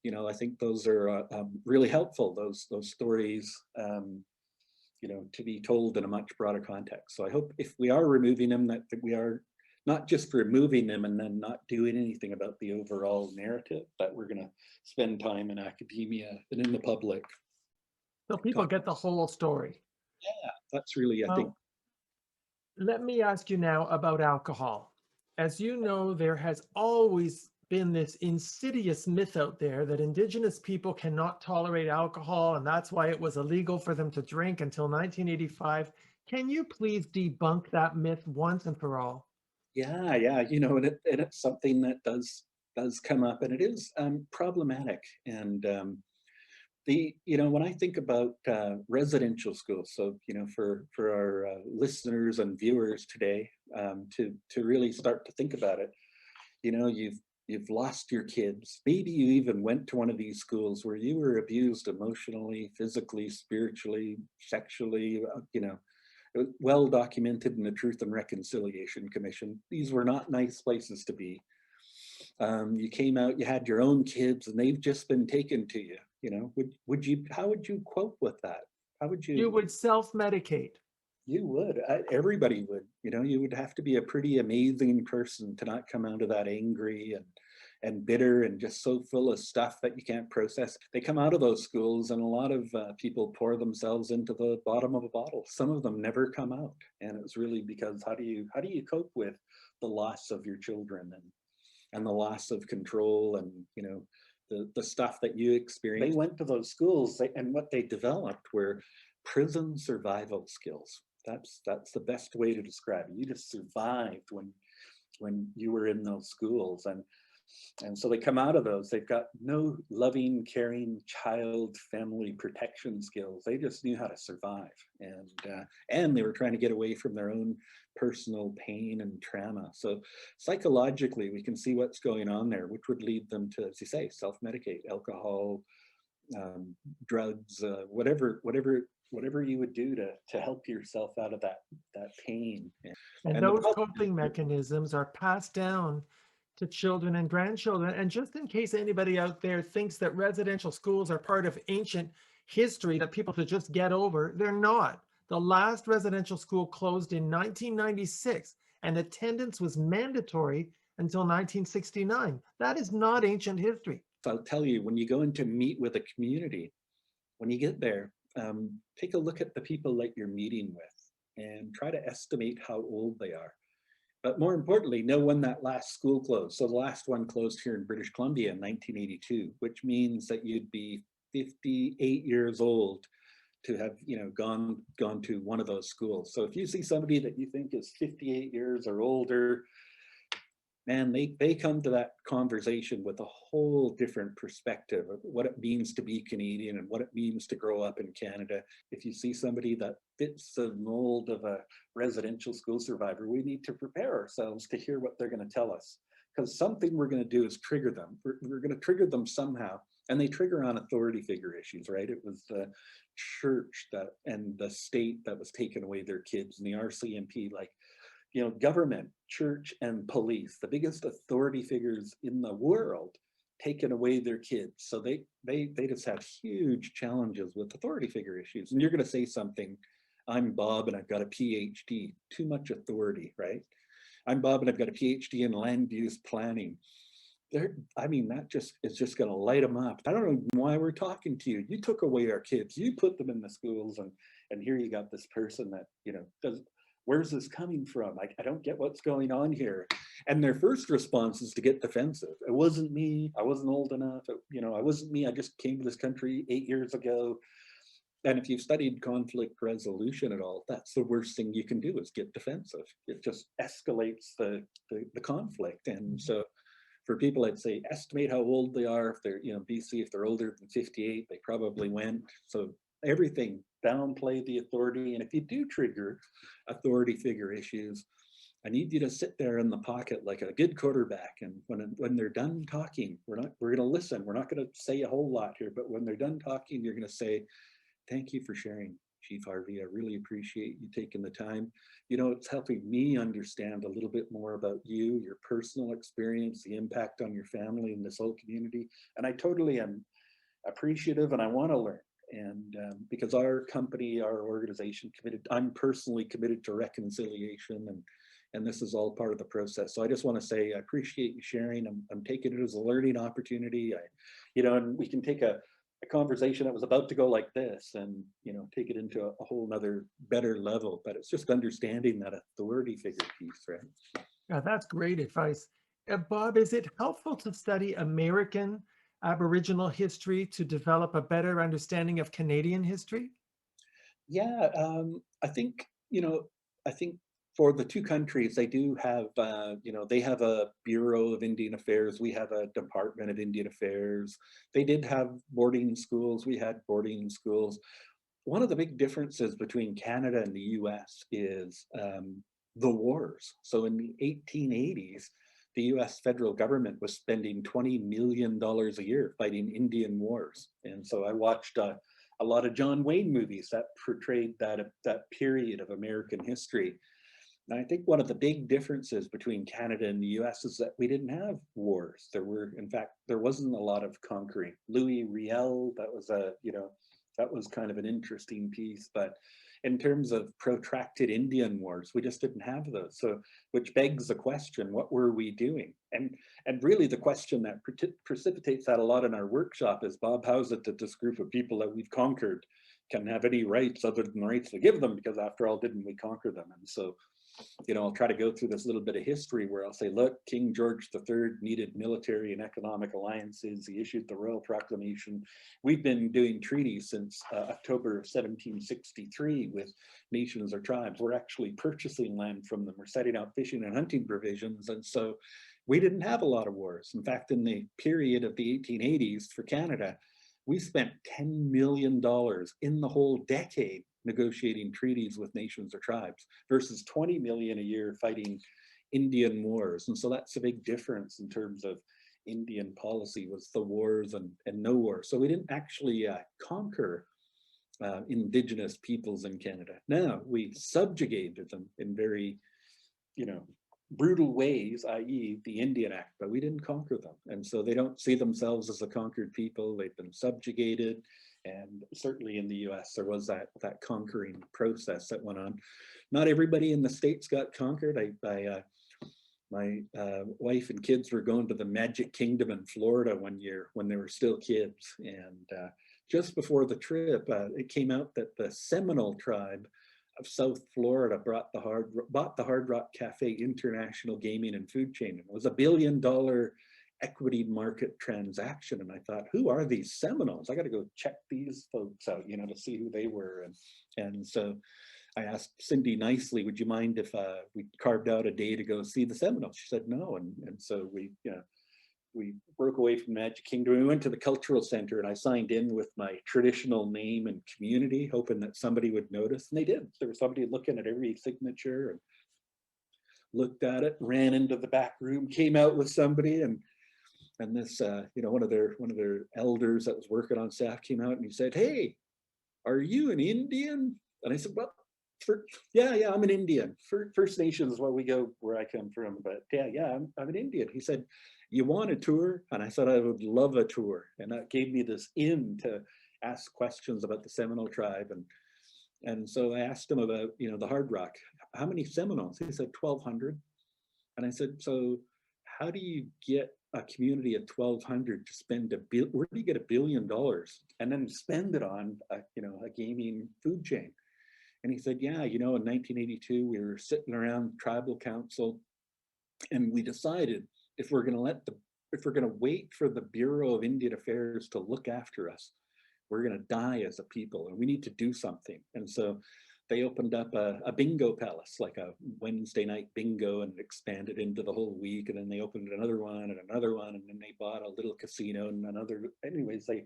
you know, I think those are really helpful, those stories, you know, to be told in a much broader context. So I hope if we are removing them, that we are not just removing them and then not doing anything about the overall narrative, that we're going to spend time in academia and in the public. So people get the whole story. Yeah, that's really, I think. Let me ask you now about alcohol. As you know, there has always been this insidious myth out there that Indigenous people cannot tolerate alcohol, and that's why it was illegal for them to drink until 1985. Can you please debunk that myth once and for all? Yeah, you know, and it's something that does come up, and it is problematic. And When I think about residential schools, so for our listeners and viewers today, to really start to think about it, you've lost your kids. Maybe you even went to one of these schools where you were abused emotionally, physically, spiritually, sexually. Well documented in the Truth and Reconciliation Commission. These were not nice places to be. You came out, you had your own kids, and they've just been taken to you. Would you? How would you cope with that? How would You you? would self-medicate. You would. Everybody would. You would have to be a pretty amazing person to not come out of that angry and bitter and just so full of stuff that you can't process. They come out of those schools, and a lot of people pour themselves into the bottom of a bottle. Some of them never come out, and it's really because how do you cope with the loss of your children and the loss of control and the stuff that you experience. They went to those schools, and what they developed were prison survival skills. That's the best way to describe it. You just survived when you were in those schools, and so they come out of those, they've got no loving, caring child family protection skills. They just knew how to survive, and they were trying to get away from their own personal pain and trauma. So psychologically, we can see what's going on there, which would lead them to, as you say, self-medicate, alcohol, drugs, whatever you would do to help yourself out of that pain. And And the those problem, coping mechanisms are passed down to children and grandchildren. And just in case anybody out there thinks that residential schools are part of ancient history that people should just get over, they're not. The last residential school closed in 1996, and attendance was mandatory until 1969. That is not ancient history. I'll tell you, when you go in to meet with a community, when you get there, take a look at the people that you're meeting with and try to estimate how old they are. But more importantly, know when that last school closed. So the last one closed here in British Columbia in 1982, which means that you'd be 58 years old to have gone to one of those schools. So if you see somebody that you think is 58 years or older, man, they come to that conversation with a whole different perspective of what it means to be Canadian and what it means to grow up in Canada. If you see somebody that fits the mold of a residential school survivor, we need to prepare ourselves to hear what they're going to tell us, because something we're going to do is trigger them. We're going to trigger them somehow, and they trigger on authority figure issues, right? It was the church and the state that was taking away their kids, and the RCMP, like, government, church, and police, the biggest authority figures in the world, taken away their kids. So they just have huge challenges with authority figure issues. And you're going to say something, I'm Bob and I've got a PhD, too much authority, right? I'm Bob and I've got a PhD in land use planning. That is just going to light them up. I don't know why we're talking to you. You took away our kids. You put them in the schools, and here you got this person that does. Where's this coming from? I don't get what's going on here. And their first response is to get defensive. It wasn't me. I wasn't old enough. I wasn't me. I just came to this country 8 years ago. And if you've studied conflict resolution at all, that's the worst thing you can do, is get defensive. It just escalates the conflict. And so for people, I'd say estimate how old they are. If they're, BC, if they're older than 58, they probably went. So everything, downplay the authority. And if you do trigger authority figure issues, I need you to sit there in the pocket like a good quarterback. And when they're done talking, we're going to listen. We're not going to say a whole lot here, but when they're done talking, you're going to say, thank you for sharing, Chief Harvey. I really appreciate you taking the time. It's helping me understand a little bit more about you, your personal experience, the impact on your family and this whole community. And I totally am appreciative, and I want to learn. And because our company, our organization I'm personally committed to reconciliation, and this is all part of the process. So I just want to say I appreciate you sharing. I'm taking it as a learning opportunity. And we can take a conversation that was about to go like this and take it into a whole nother better level. But it's just understanding that authority figure piece, right? Yeah, that's great advice. Bob, is it helpful to study American Aboriginal history to develop a better understanding of Canadian history? Yeah, I think for the two countries, they do have, they have a Bureau of Indian Affairs. We have a Department of Indian Affairs. They did have boarding schools. We had boarding schools. One of the big differences between Canada and the US is the wars. So in the 1880s, the US federal government was spending $20 million a year fighting Indian wars. And so I watched a lot of John Wayne movies that portrayed that period of American history. And I think one of the big differences between Canada and the US is that we didn't have wars. In fact, there wasn't a lot of conquering. Louis Riel, that was kind of an interesting piece, but in terms of protracted Indian wars, we just didn't have those. So, which begs the question, what were we doing? And really the question that precipitates that a lot in our workshop is, Bob, how is it that this group of people that we've conquered can have any rights other than the rights we give them? Because after all, didn't we conquer them? And so, I'll try to go through this little bit of history where I'll say, look, King George III needed military and economic alliances. He issued the Royal Proclamation. We've been doing treaties since October of 1763 with nations or tribes. We're actually purchasing land from them. We're setting out fishing and hunting provisions. And so we didn't have a lot of wars. In fact, in the period of the 1880s for Canada, we spent $10 million in the whole decade negotiating treaties with nations or tribes versus 20 million a year fighting Indian wars. And so that's a big difference in terms of Indian policy, was the wars and no wars. So we didn't actually conquer Indigenous peoples in Canada. Now we subjugated them in very, brutal ways, i.e. the Indian Act, but we didn't conquer them. And so they don't see themselves as a conquered people. They've been subjugated. And certainly in the US, there was that conquering process that went on. Not everybody in the States got conquered. My wife and kids were going to the Magic Kingdom in Florida one year when they were still kids. And just before the trip, it came out that the Seminole tribe of South Florida bought the Hard Rock Cafe international gaming and food chain. It was $1 billion equity market transaction. And I thought, who are these Seminoles? I got to go check these folks out, to see who they were. And so I asked Cindy nicely, would you mind if we carved out a day to go see the Seminoles? She said no. And so we broke away from Magic Kingdom. We went to the Cultural Center and I signed in with my traditional name and community, hoping that somebody would notice. And they did. There was somebody looking at every signature and looked at it, ran into the back room, came out with somebody, and this, one of their elders that was working on staff came out and he said, "Hey, are you an Indian?" And I said, "Well, yeah, I'm an Indian. First Nations is where we go, where I come from. But yeah, I'm an Indian." He said, "You want a tour?" And I said, "I would love a tour." And that gave me this in to ask questions about the Seminole tribe. And so I asked him about, the Hard Rock. How many Seminoles? He said 1,200. And I said, so how do you get a community of 1,200 to spend where do you get $1 billion and then spend it on a gaming food chain? And he said, yeah, in 1982, we were sitting around tribal council and we decided if we're going to wait for the Bureau of Indian Affairs to look after us, we're going to die as a people and we need to do something. And so they opened up a bingo palace, like a Wednesday night bingo, and expanded into the whole week. And then they opened another one and another one. And then they bought a little casino and another. Anyways, they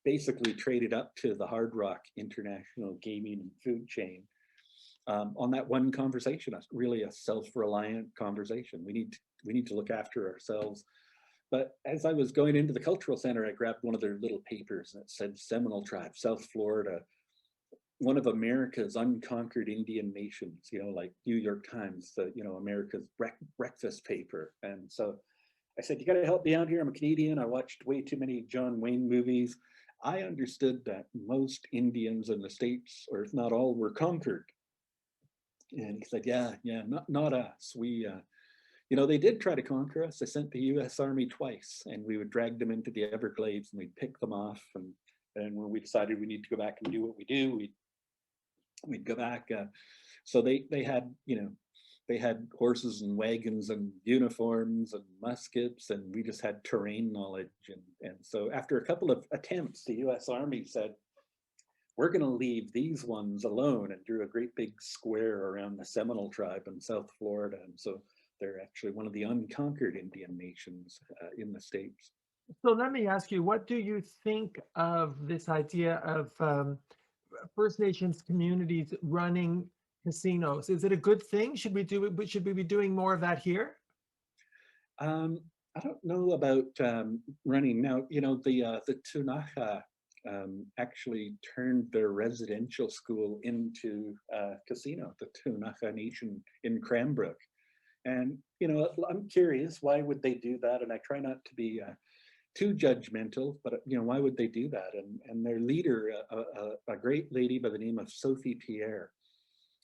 basically traded up to the Hard Rock International Gaming and Food Chain on that one conversation. Really a self-reliant conversation. We need to look after ourselves. But as I was going into the Cultural Center, I grabbed one of their little papers that said Seminole Tribe, South Florida, one of America's unconquered Indian nations, like New York Times, America's breakfast paper. And so I said, you got to help me out here. I'm a Canadian. I watched way too many John Wayne movies. I understood that most Indians in the States, or if not all, were conquered. And he said, yeah, not us. We, they did try to conquer us. They sent the US Army twice, and we would drag them into the Everglades and we'd pick them off. And when we decided we need to go back and do what we do, we'd go back. So they had, they had horses and wagons and uniforms and muskets, and we just had terrain knowledge. And so after a couple of attempts, the US Army said, we're going to leave these ones alone, and drew a great big square around the Seminole tribe in South Florida. And so they're actually one of the unconquered Indian nations in the States. So let me ask you, what do you think of this idea of First Nations communities running casinos? Is it a good thing? Should we do it? Should we be doing more of that here? Um, I don't know about running now. You know, the Tunaha actually turned their residential school into a casino, the Tunaha Nation in Cranbrook. And, you know, I'm curious, why would they do that? And I try not to be too judgmental, but, you know, why would they do that? And their leader, a great lady by the name of Sophie Pierre,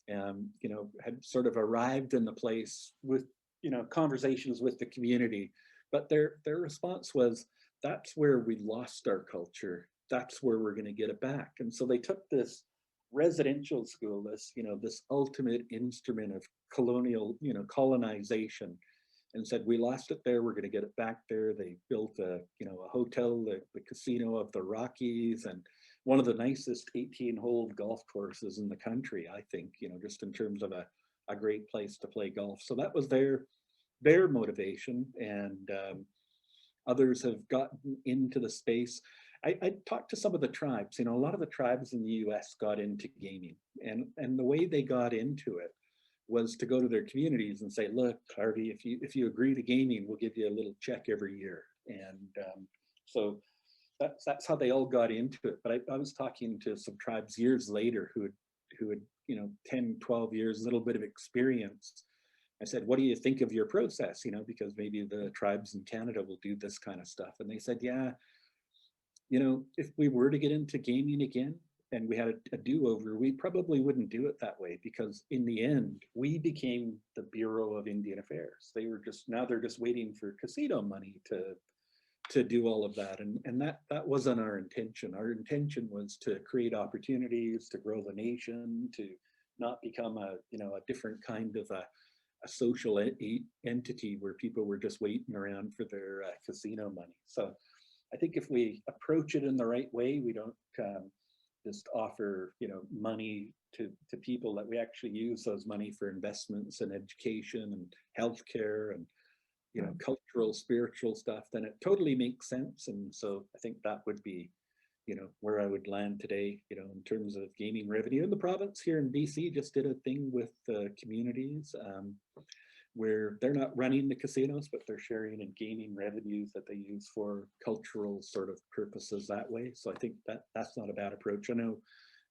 you know, had sort of arrived in the place with, you know, conversations with the community. But their response was, that's where we lost our culture. That's where we're going to get it back. And so they took this residential school, this, you know, this ultimate instrument of colonial, you know, colonization, and said, we lost it there, we're going to get it back there. They built a, you know, a hotel, the Casino of the Rockies, and one of the nicest 18-hole golf courses in the country, I think, you know, just in terms of a great place to play golf. So that was their motivation. And others have gotten into the space. I talked to some of the tribes. You know, a lot of the tribes in the US got into gaming, and the way they got into it was to go to their communities and say, look, Harvey, if you agree to gaming, we'll give you a little check every year. And so that's how they all got into it. But I was talking to some tribes years later who had, you know, 10, 12 years, a little bit of experience. I said, what do you think of your process? You know, because maybe the tribes in Canada will do this kind of stuff. And they said, yeah, you know, if we were to get into gaming again and we had a do-over, we probably wouldn't do it that way, because in the end, we became the Bureau of Indian Affairs. They were just, now they're just waiting for casino money to do all of that. And that wasn't our intention. Our intention was to create opportunities, to grow the nation, to not become a, you know, a different kind of a social entity where people were just waiting around for their casino money. So I think if we approach it in the right way, we don't just offer, you know, money to people, that we actually use those money for investments in education and healthcare and, you know, cultural, spiritual stuff, then it totally makes sense. And so I think that would be, you know, where I would land today, you know, in terms of gaming revenue. And the province here in BC just did a thing with the communities where they're not running the casinos, but they're sharing in gaming revenues that they use for cultural sort of purposes that way. So I think that's not a bad approach. I know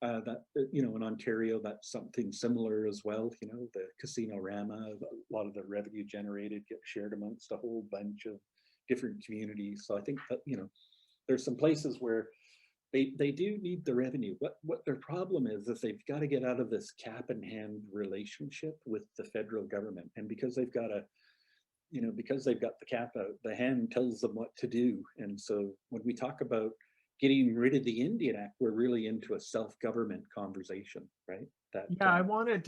that, you know, in Ontario, that's something similar as well. You know, the Casino Rama, a lot of the revenue generated gets shared amongst a whole bunch of different communities. So I think that, you know, there's some places where they do need the revenue. What their problem is they've got to get out of this cap in hand relationship with the federal government. And because they've got the cap out, the hand tells them what to do. And so when we talk about getting rid of the Indian Act, we're really into a self-government conversation, right? Yeah, I want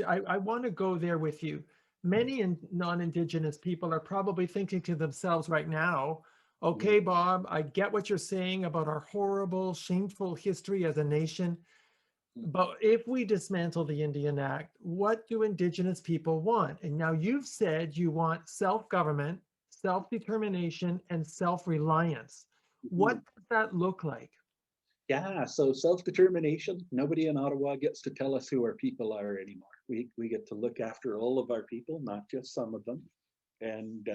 to go there with you. Many non-Indigenous people are probably thinking to themselves right now, okay, Bob, I get what you're saying about our horrible, shameful history as a nation, but if we dismantle the Indian Act, what do Indigenous people want? And now you've said you want self-government, self-determination, and self-reliance. What does that look like? Yeah, so self-determination, nobody in Ottawa gets to tell us who our people are anymore. We get to look after all of our people, not just some of them. And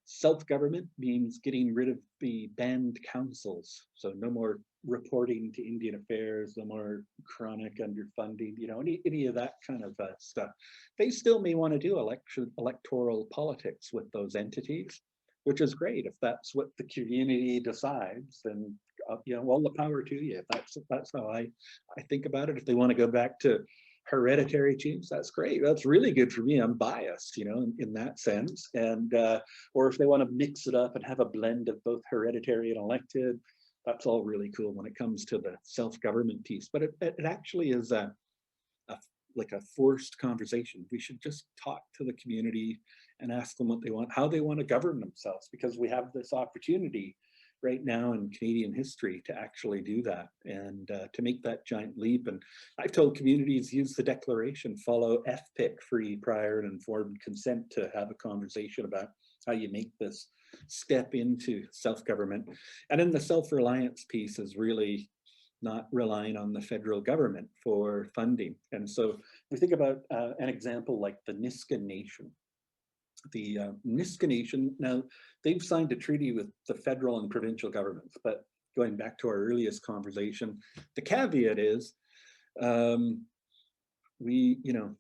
self-government means getting rid of the band councils. So no more reporting to Indian Affairs, no more chronic underfunding, you know, any of that kind of stuff. They still may want to do electoral politics with those entities, which is great. If that's what the community decides, then you know, all the power to you. That's how I think about it. If they want to go back to hereditary chiefs, that's great. That's really good for me. I'm biased, you know, in that sense. And or if they want to mix it up and have a blend of both hereditary and elected, that's all really cool when it comes to the self-government piece. But it actually is like a forced conversation. We should just talk to the community and ask them what they want, how they want to govern themselves, because we have this opportunity right now in Canadian history to actually do that and to make that giant leap. And I've told communities use the declaration, follow FPIC, free, prior, and informed consent, to have a conversation about how you make this step into self-government. And then the self-reliance piece is really not relying on the federal government for funding. And so we think about an example like the Niska Nation. The Niska Nation, now they've signed a treaty with the federal and provincial governments, but going back to our earliest conversation, the caveat is, the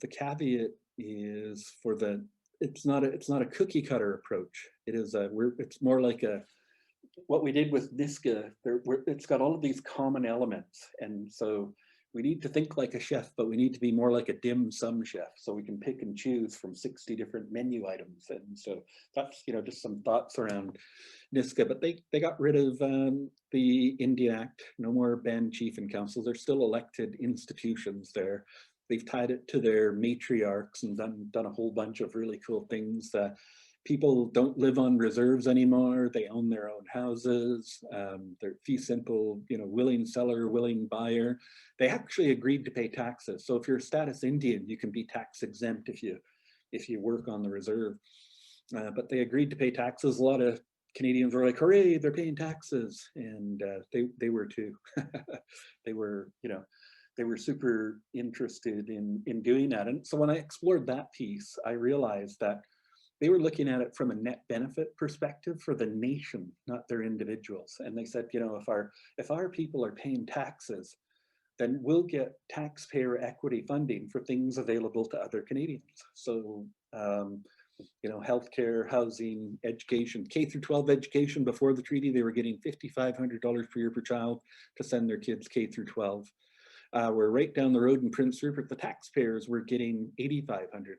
caveat is for the, it's not a cookie cutter approach. It is it's more like what we did with Niska. It's got all of these common elements, and so we need to think like a chef, but we need to be more like a dim sum chef, so we can pick and choose from 60 different menu items. And so that's, just some thoughts around Niska. But they got rid of the Indian Act. No more band chief and councils. They're still elected institutions there. They've tied it to their matriarchs and done a whole bunch of really cool things. People don't live on reserves anymore. They own their own houses. They're fee simple, willing seller, willing buyer. They actually agreed to pay taxes. So if you're a status Indian, you can be tax exempt if you work on the reserve. But they agreed to pay taxes. A lot of Canadians were like, hooray, they're paying taxes. And they were too. They were, they were super interested in doing that. And so when I explored that piece, I realized that they were looking at it from a net benefit perspective for the nation, not their individuals. And they said, if our people are paying taxes, then we'll get taxpayer equity funding for things available to other Canadians. So, healthcare, housing, education, K through 12 education. Before the treaty, they were getting $5,500 per year per child to send their kids K through 12. We're right down the road in Prince Rupert, the taxpayers were getting $8,500.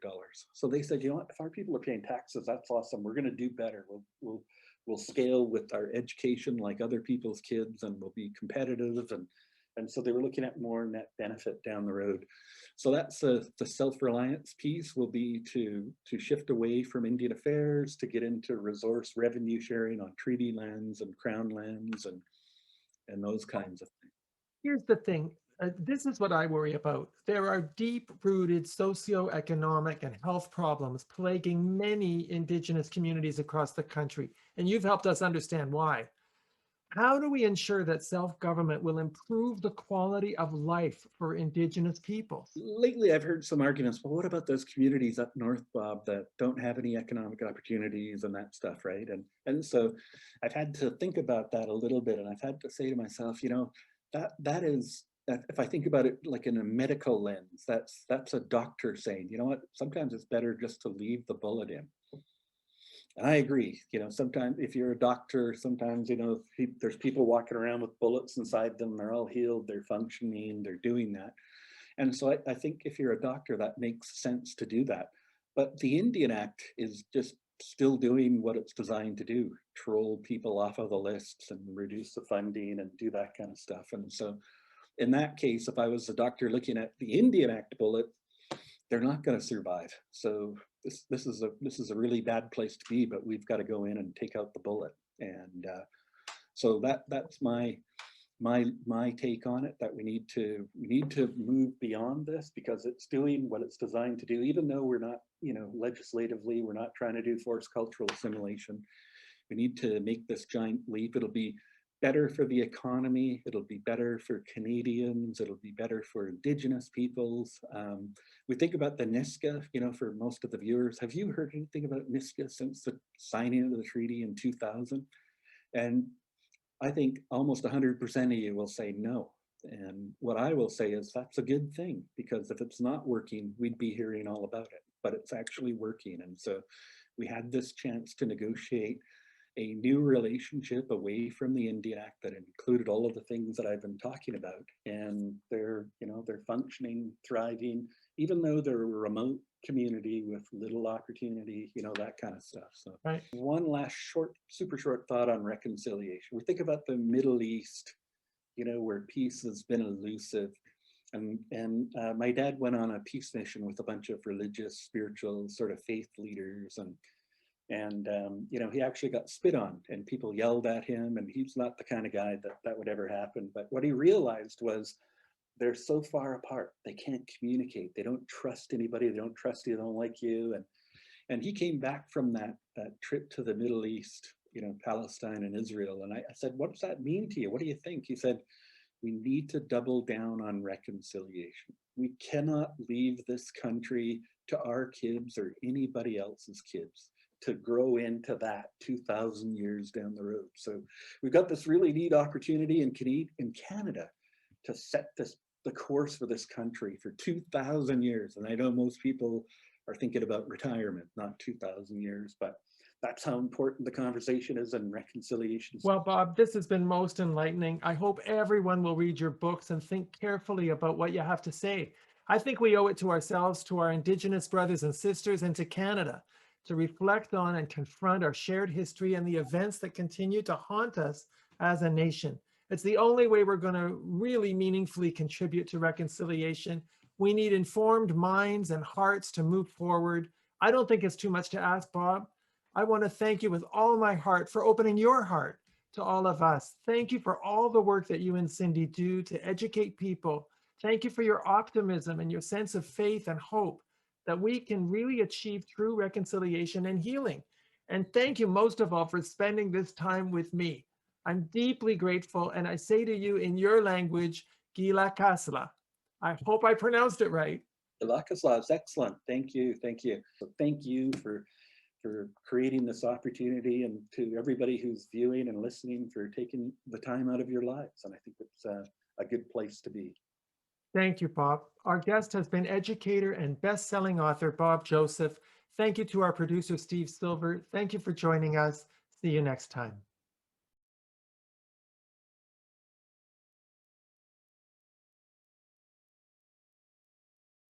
So they said, if our people are paying taxes, that's awesome. We're going to do better. We'll scale with our education like other people's kids, and we'll be competitive. And so they were looking at more net benefit down the road. So that's the self-reliance piece will be to shift away from Indian affairs, to get into resource revenue sharing on treaty lands and crown lands and those kinds of things. Here's the thing. This is what I worry about. There are deep-rooted socioeconomic and health problems plaguing many Indigenous communities across the country, and you've helped us understand why. How do we ensure that self-government will improve the quality of life for Indigenous people? Lately, I've heard some arguments, well, what about those communities up north, Bob, that don't have any economic opportunities and that stuff, right? And so I've had to think about that a little bit, and I've had to say to myself, that is, if I think about it like in a medical lens, that's a doctor saying, what, sometimes it's better just to leave the bullet in. And I agree, sometimes if you're a doctor, sometimes, there's people walking around with bullets inside them, they're all healed, they're functioning, they're doing that. And so I think if you're a doctor, that makes sense to do that. But the Indian Act is just still doing what it's designed to do, troll people off of the lists and reduce the funding and do that kind of stuff. And so in that case, if I was a doctor looking at the Indian Act bullet, they're not going to survive. So this is a really bad place to be, but we've got to go in and take out the bullet. And so that's my take on it, that we need to move beyond this, because it's doing what it's designed to do, even though we're not, legislatively, we're not trying to do forced cultural assimilation. We need to make this giant leap. It'll be better for the economy. It'll be better for Canadians. It'll be better for Indigenous peoples. We think about the Niska, for most of the viewers. Have you heard anything about Niska since the signing of the treaty in 2000? And I think almost 100% of you will say no. And what I will say is that's a good thing, because if it's not working, we'd be hearing all about it, but it's actually working. And so we had this chance to negotiate a new relationship away from the Indian Act that included all of the things that I've been talking about. And they're functioning, thriving, even though they're a remote community with little opportunity, that kind of stuff. So Right. One last super short thought on reconciliation. We think about the Middle East, where peace has been elusive. And my dad went on a peace mission with a bunch of religious, spiritual, sort of faith leaders. And And, you know, he actually got spit on and people yelled at him, and he's not the kind of guy that that would ever happen. But what he realized was they're so far apart. They can't communicate. They don't trust anybody. They don't trust you. They don't like you. And he came back from that trip to the Middle East, you know, Palestine and Israel. And I said, what does that mean to you? What do you think? He said, we need to double down on reconciliation. We cannot leave this country to our kids or anybody else's kids to grow into that 2,000 years down the road. So we've got this really neat opportunity in Canada to set the course for this country for 2,000 years. And I know most people are thinking about retirement, not 2,000 years, but that's how important the conversation is and reconciliation. Well, Bob, this has been most enlightening. I hope everyone will read your books and think carefully about what you have to say. I think we owe it to ourselves, to our Indigenous brothers and sisters, and to Canada to reflect on and confront our shared history and the events that continue to haunt us as a nation. It's the only way we're going to really meaningfully contribute to reconciliation. We need informed minds and hearts to move forward. I don't think it's too much to ask, Bob. I want to thank you with all my heart for opening your heart to all of us. Thank you for all the work that you and Cindy do to educate people. Thank you for your optimism and your sense of faith and hope that we can really achieve true reconciliation and healing. And thank you most of all for spending this time with me. I'm deeply grateful, and I say to you in your language, Gila Kasla. I hope I pronounced it right. Gila Kasla is excellent. Thank you. Thank you. So thank you for creating this opportunity, and to everybody who's viewing and listening for taking the time out of your lives. And I think it's a good place to be. Thank you, Bob. Our guest has been educator and best-selling author Bob Joseph. Thank you to our producer, Steve Silver. Thank you for joining us. See you next time.